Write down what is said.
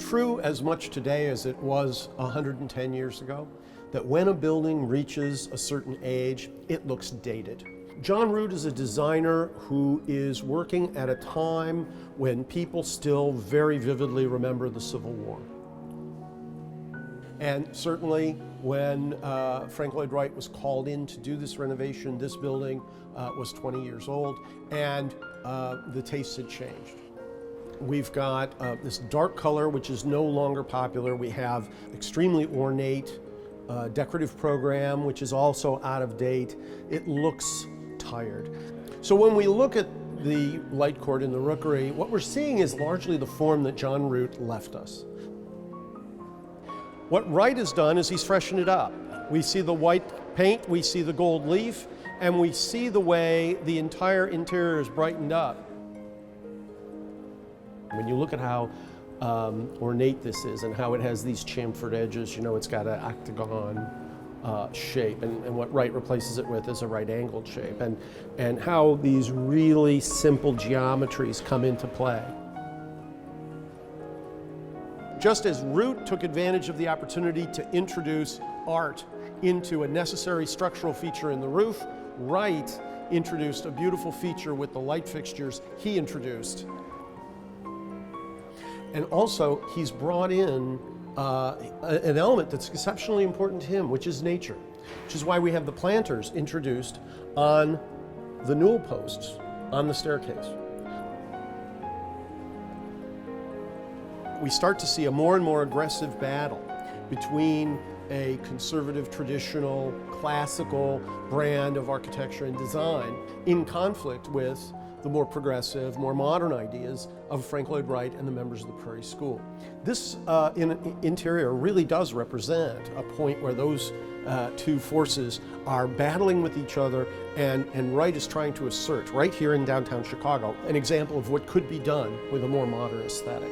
true as much today as it was 110 years ago, that when a building reaches a certain age, it looks dated. John Root is a designer who is working at a time when people still very vividly remember the Civil War. And certainly when Frank Lloyd Wright was called in to do this renovation, this building was 20 years old, and the tastes had changed. We've got this dark color, which is no longer popular. We have extremely ornate decorative program, which is also out of date. It looks tired. So when we look at the light court in the Rookery, what we're seeing is largely the form that John Root left us. What Wright has done is he's freshened it up. We see the white paint, we see the gold leaf, and we see the way the entire interior is brightened up. When you look at how ornate this is and how it has these chamfered edges, you know it's got an octagon shape, and what Wright replaces it with is a right-angled shape, and how these really simple geometries come into play. Just as Root took advantage of the opportunity to introduce art into a necessary structural feature in the roof, Wright introduced a beautiful feature with the light fixtures he introduced. And also, he's brought in an element that's exceptionally important to him, which is nature, which is why we have the planters introduced on the newel posts on the staircase. We start to see a more and more aggressive battle between a conservative, traditional, classical brand of architecture and design in conflict with the more progressive, more modern ideas of Frank Lloyd Wright and the members of the Prairie School. This interior really does represent a point where those two forces are battling with each other, and Wright is trying to assert, right here in downtown Chicago, an example of what could be done with a more modern aesthetic.